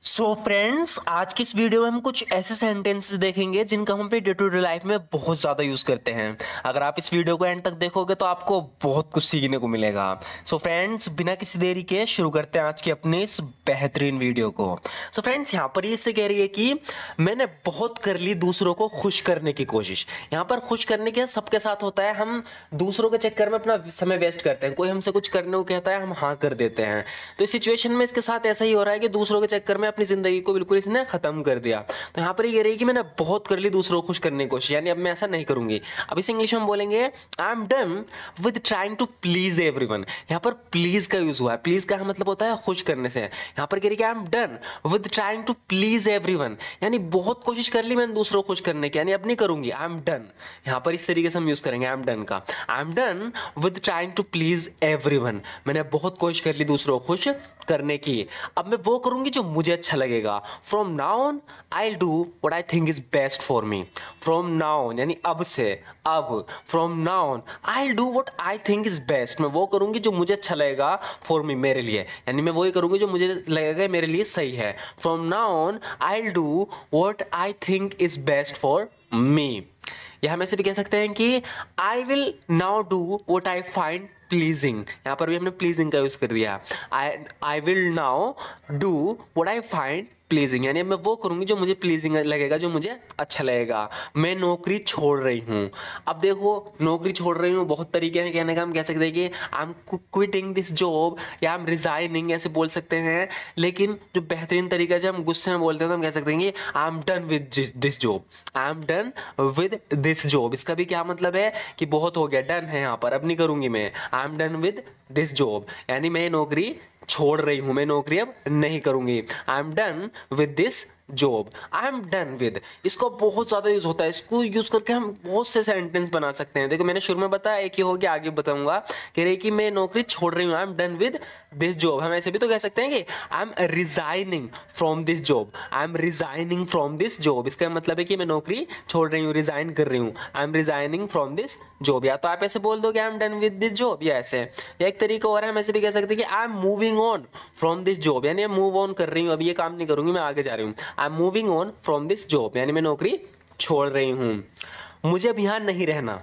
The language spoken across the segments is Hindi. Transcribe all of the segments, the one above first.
सो फ्रेंड्स, आज की इस वीडियो में हम कुछ ऐसे सेंटेंसेस देखेंगे जिनका हम अपने डे टू डे लाइफ में बहुत ज़्यादा यूज़ करते हैं। अगर आप इस वीडियो को एंड तक देखोगे तो आपको बहुत कुछ सीखने को मिलेगा। सो फ्रेंड्स, बिना किसी देरी के शुरू करते हैं आज की अपनी इस बेहतरीन वीडियो को। सो फ्रेंड्स, यहाँ पर ये इससे कह रही है कि मैंने बहुत कर ली दूसरों को खुश करने की कोशिश। यहाँ पर खुश करने के सबके साथ होता है, हम दूसरों के चक्कर में अपना समय वेस्ट करते हैं। कोई हमसे कुछ करने को कहता है, हम हाँ कर देते हैं। तो इस सिचुएशन में इसके साथ ऐसा ही हो रहा है कि दूसरों के चक्कर में अपनी जिंदगी को बिल्कुल इसने खत्म कर दिया। तो यहाँ पर ये कह रही है कि मैंने बहुत कर ली दूसरों को खुश करने की कोशिश, यानी अब मैं ऐसा नहीं करूंगी। अब इस इंग्लिश में हम बोलेंगे I am done with trying to please everyone. यहाँ पर प्लीज का यूज हुआ है। प्लीज का मतलब होता है खुश करने से। यहाँ पर कह रही है कि I am done with trying to please everyone, यानी बहुत कोशिश कर ली मैंने दूसरों को खुश करने की, यानी अब नहीं करूंगी। आई एम डन, यहाँ पर इस तरीके से हम यूज करेंगे आई एम डन का। I am done with trying to please everyone, मैंने बहुत कोशिश कर ली दूसरों को खुश करने की, अब मैं वो करूंगी जो मुझे अच्छा लगेगा। From now on I do what I think is best for me. From now on यानी अब से, अब from now on I do what I think is best, मैं वो करूंगी जो मुझे अच्छा लगेगा फॉर मी, मेरे लिए, यानी मैं वही करूंगी जो मुझे लगेगा मेरे लिए सही है। From now on I do what I think is best for me. या हम ऐसे भी कह सकते हैं कि I will now do what I find pleasing. यहाँ पर भी हमने प्लीजिंग का यूज कर दिया। I will now do what I find pleasing, यानी मैं वो करूंगी जो मुझे प्लीजिंग लगेगा, जो मुझे अच्छा लगेगा। मैं नौकरी छोड़ रही हूँ। अब देखो, नौकरी छोड़ रही हूँ बहुत तरीके हैं कहने का। हम कह सकते हैं कि I am quitting this job या आई एम रिजाइनिंग, ऐसे बोल सकते हैं। लेकिन जो बेहतरीन तरीका है, जब हम गुस्से में बोलते हैं तो हम कह सकते हैं कि I am done with this job. I am done with this job, इसका भी क्या मतलब है कि बहुत हो गया, डन है यहाँ पर, अब नहीं करूंगी मैं। आई am done with this job, यानी मैं नौकरी छोड़ रही हूं, मैं नौकरी अब नहीं करूंगी। आई am done with this job, I am done with, इसको बहुत ज्यादा यूज होता है। इसको यूज करके हम बहुत से सेंटेंस बना सकते हैं। देखो, मैंने शुरू में बताया, एक ही हो गया, आगे बताऊंगा। कह रही कि मैं नौकरी छोड़ रही हूँ, आई am done with this job. हम ऐसे भी तो कह सकते हैं कि I M resigning from this job, I am resigning from this job, इसका मतलब है कि मैं नौकरी छोड़ रही हूँ, रिजाइन कर रही हूँ। I am resigning from this job, या तो आप ऐसे बोल दो कि I am done with this job, या ऐसे। या एक तरीका और है, हम ऐसे भी कह सकते हैं कि I am moving on from this job, यानी मूव ऑन कर रही हूँ, अब ये काम नहीं करूंगी, मैं आगे जा रही हूँ। I am moving on from this job, यानी मैं नौकरी छोड़ रही हूँ। मुझे अब यहाँ नहीं रहना,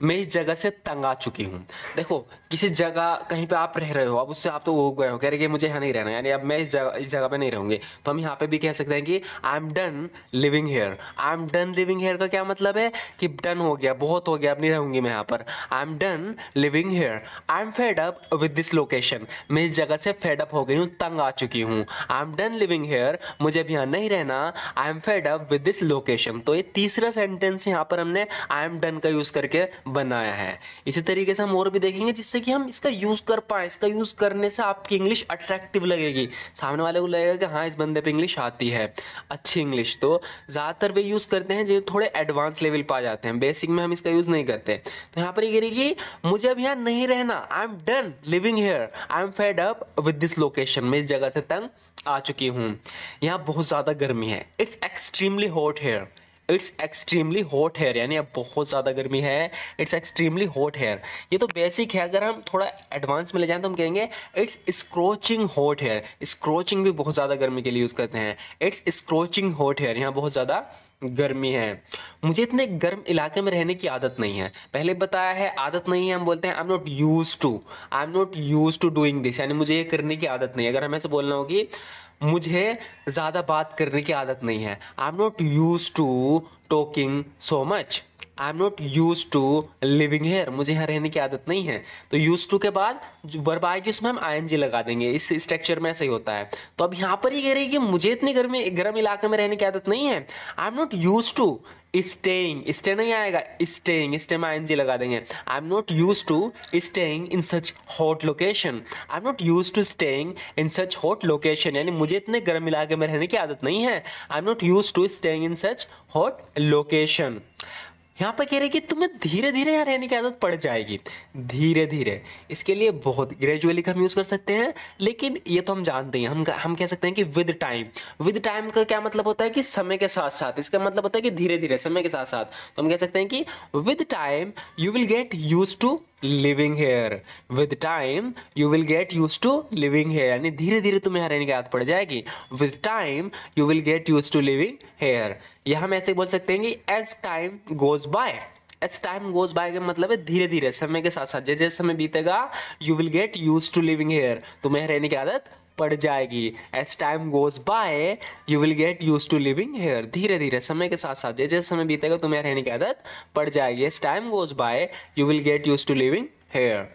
मैं इस जगह से तंग आ चुकी हूँ। देखो, किसी जगह कहीं पे आप रह रहे हो, अब उससे आप तो हो गए हो, कह रहे कि मुझे यहाँ नहीं रहना, यानी अब मैं इस जगह पे नहीं रहूंगी। तो हम यहाँ पे भी कह सकते हैं कि I am done living here. I am done living here का क्या मतलब है कि डन हो गया, बहुत हो गया, अब नहीं रहूंगी मैं यहाँ पर। आई am done living here. I am fed up with this location, मैं इस जगह से फेड अप हो गई हूँ, तंग आ चुकी हूँ। आई एम डन लिविंग हेयर, मुझे अब यहाँ नहीं रहना। I am fed up with this location. तो ये तीसरा सेंटेंस यहाँ पर हमने आई एम डन का यूज करके बनाया है। इसी तरीके से हम और भी देखेंगे जिससे कि हम इसका यूज कर पाए। इसका यूज करने से आपकी इंग्लिश अट्रैक्टिव लगेगी, सामने वाले को लगेगा कि हाँ, इस बंदे पे इंग्लिश आती है, अच्छी इंग्लिश। तो ज्यादातर वे यूज करते हैं जो थोड़े एडवांस लेवल पे आ जाते हैं, बेसिक में हम इसका यूज नहीं करते। तो यहाँ पर ये कहेगी मुझे अब यहाँ नहीं रहना, आई am done living here, I am fed up with this location, मैं इस जगह से तंग आ चुकी हूँ। यहाँ बहुत ज्यादा गर्मी है, it's extremely hot here. It's extremely hot here, यानी अब बहुत ज़्यादा गर्मी है, इट्स एक्सट्रीमली हॉट हेयर। ये तो बेसिक है, अगर हम थोड़ा एडवांस में ले जाएं तो हम कहेंगे इट्स स्क्रोचिंग हॉट हेयर। स्क्रोचिंग भी बहुत ज़्यादा गर्मी के लिए यूज़ करते हैं। इट्स स्क्रोचिंग हॉट हेयर, यहाँ बहुत ज़्यादा गर्मी है। मुझे इतने गर्म इलाके में रहने की आदत नहीं है। पहले बताया है आदत नहीं है, हम बोलते हैं I am not used to, I am not used to doing this, यानी मुझे ये करने की आदत नहीं है। अगर हमें ऐसे बोलना हो कि मुझे ज़्यादा बात करने की आदत नहीं है, I am not used to talking so much, I am not used to living here, मुझे यहाँ रहने की आदत नहीं है। तो यूज टू के बाद जो वर्ब आएगी उसमें हम आईएनजी लगा देंगे, इस स्ट्रक्चर में ऐसा ही होता है। तो अब यहाँ पर ही कह रही है कि मुझे इतनी गर्म इलाके में रहने की आदत नहीं है। I am not used to staying, stay नहीं आएगा, स्टेइंग, स्टे में आईएनजी लगा देंगे। I am not used to staying in such hot location, I am not used to staying in such hot location, यानी मुझे इतने गर्म इलाके में रहने की आदत नहीं है। I am not used to staying in such hot location. यहाँ पर कह रहे कि तुम्हें धीरे धीरे यहाँ रहने की आदत पड़ जाएगी। धीरे धीरे, इसके लिए बहुत ग्रेजुअली का हम यूज कर सकते हैं, लेकिन ये तो हम जानते हैं। हम कह सकते हैं कि विद टाइम। विद टाइम का क्या मतलब होता है कि समय के साथ साथ, इसका मतलब होता है कि धीरे धीरे, समय के साथ साथ। तो हम कह सकते हैं कि with time you will get used to living here. With time you will get used to living here, यानी धीरे धीरे तुम्हें यहाँ रहने की आदत पड़ जाएगी। With time you will get used to living here. यह हम ऐसे बोल सकते हैं कि as time goes by. As time goes by का मतलब है धीरे धीरे, समय के साथ साथ, जैसे जैसे समय बीतेगा you will get used to living here, तुम्हें रहने की आदत पड़ जाएगी। As time goes by you will get used to living here, धीरे धीरे समय के साथ साथ जैसे जैसे समय बीतेगा तुम्हें रहने की आदत पड़ जाएगी। As time goes by you will get used to living here.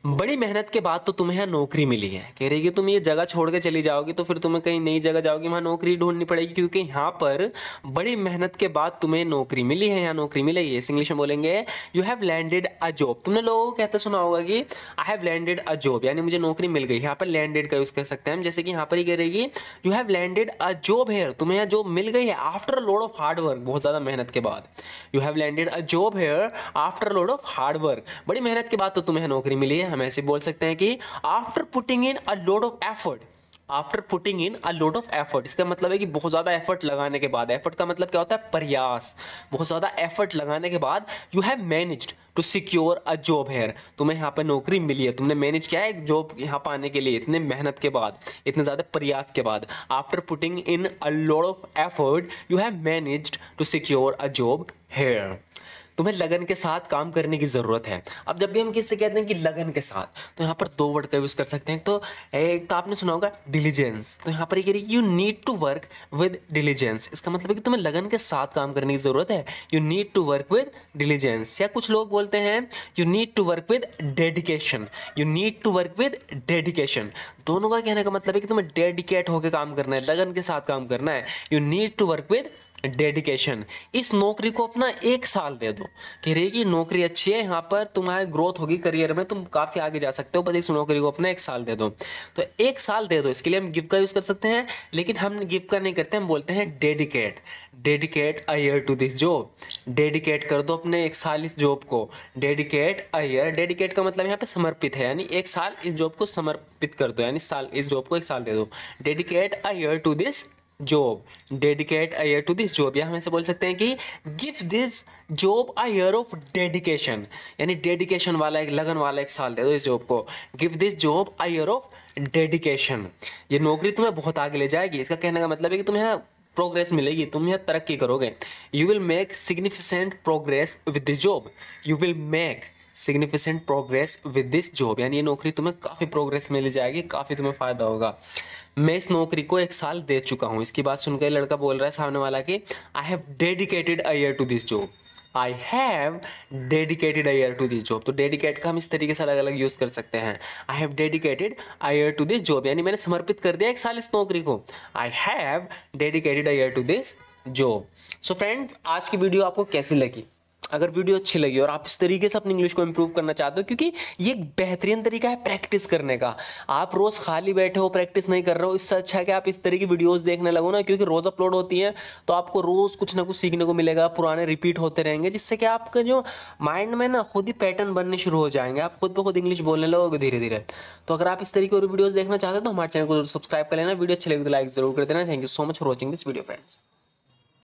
बड़ी मेहनत के बाद तो तुम्हें यहाँ नौकरी मिली है। कह रही है कि तुम ये जगह छोड़ के चली जाओगी तो फिर तुम्हें कहीं नई जगह जाओगी, वहाँ नौकरी ढूंढनी पड़ेगी, क्योंकि यहाँ पर बड़ी मेहनत के बाद तुम्हें नौकरी मिली है, यहाँ नौकरी मिलेगी। इस इंग्लिश में बोलेंगे you have landed a job. तुमने लोगों को कहते सुना होगा कि I have landed a job, यानी मुझे नौकरी मिल गई। यहाँ पर लैंडेड का यूज कर सकते हैं हम, जैसे कि यहाँ पर ही कह रही you have landed a job here, तुम्हें यहाँ जॉब मिल गई है after a load of hard work, बहुत ज्यादा मेहनत के बाद। You have landed a job here after a load of hard work, बड़ी मेहनत के बाद तो तुम्हें नौकरी मिली है। हम ऐसे बोल सकते हैं कि after putting in a load of effort. After putting in a load of effort, इसका मतलब है कि बहुत ज्यादा एफर्ट लगाने के बाद, एफर्ट का मतलब क्या होता है, प्रयास, बहुत ज्यादा एफर्ट लगाने के बाद you have managed to secure a job here, तुम्हें यहाँ पर नौकरी मिली है, तुमने मैनेज किया है एक जॉब यहाँ पाने के लिए, इतने मेहनत के बाद, इतने ज्यादा प्रयास के बाद। After putting in a load of effort you have managed to secure a job here. तुम्हें लगन के साथ काम करने की जरूरत है। अब जब भी हम किससे कहते हैं कि लगन के साथ, तो यहाँ पर दो वर्ड का यूज कर सकते हैं। तो एक तो आपने सुना होगा डिलीजेंस, तो यहाँ पर ये कह रही है you need to work with diligence, इसका मतलब है कि तुम्हें लगन के साथ काम करने की जरूरत है। You need to work with diligence, या कुछ लोग बोलते हैं you need to work with dedication. You need to work with dedication, दोनों का कहने का मतलब है कि तुम्हें डेडिकेट होकर काम करना है, लगन के साथ काम करना है। You need to work with dedication. इस नौकरी को अपना 1 साल दे दो, कह रही है कि नौकरी अच्छी है, यहाँ पर तुम्हारी ग्रोथ होगी करियर में, तुम काफी आगे जा सकते हो, बस इस नौकरी को अपना 1 साल दे दो। तो 1 साल दे दो, इसके लिए हम गिव का यूज कर सकते हैं, लेकिन हम गिव का नहीं करते, हम बोलते हैं dedicate. Dedicate a year to this job, dedicate कर दो अपने 1 साल इस जॉब को। डेडिकेट अ ईयर, डेडिकेट का मतलब यहाँ पे समर्पित है, यानी 1 साल इस जॉब को समर्पित कर दो, यानी साल, इस जॉब को 1 साल दे दो। Dedicate a year to this job, dedicate a year to this job, या हम ऐसे बोल सकते हैं कि give this job a year of dedication, यानी डेडिकेशन वाला, एक लगन वाला 1 साल दे दो इस जॉब को। Give this job a year of dedication, ये नौकरी तुम्हें बहुत आगे ले जाएगी। इसका कहने का मतलब है कि तुम्हें प्रोग्रेस मिलेगी, तुम यहाँ तरक्की करोगे। You will make significant progress with this job, you will make significant progress with this job, यानी ये नौकरी तुम्हें काफी प्रोग्रेस मिल जाएगी, काफी तुम्हें फायदा होगा। मैं इस नौकरी को 1 साल दे चुका हूं। इसकी बात सुनकर लड़का बोल रहा है सामने वाला कि I have dedicated a year to this job, I have dedicated a year to this job. तो डेडिकेट का हम इस तरीके से अलग अलग यूज कर सकते हैं। I have dedicated a year to this job, यानी मैंने समर्पित कर दिया 1 साल इस नौकरी को। I have dedicated a year to this job. So friends, आज की वीडियो आपको कैसी लगी? अगर वीडियो अच्छी लगी और आप इस तरीके से अपनी इंग्लिश को इंप्रूव करना चाहते हो, क्योंकि ये एक बेहतरीन तरीका है प्रैक्टिस करने का। आप रोज खाली बैठे हो, प्रैक्टिस नहीं कर रहे हो, इससे अच्छा है कि आप इस तरह की वीडियोस देखने लगो ना, क्योंकि रोज अपलोड होती हैं, तो आपको रोज कुछ ना कुछ सीखने को मिलेगा, पुराने रिपीट होते रहेंगे, जिससे कि आपका जो माइंड में ना खुद ही पैटर्न बनने शुरू हो जाएंगे, आप खुद ब खुद इंग्लिश बोलने लगोगे धीरे धीरे। तो अगर आप इस तरीके और वीडियोस देखना चाहते हो तो हमारे चैनल को सब्सक्राइब कर लेना। वीडियो अच्छी लगी तो लाइक जरूर कर देना। Thank you so much for watching this video friends.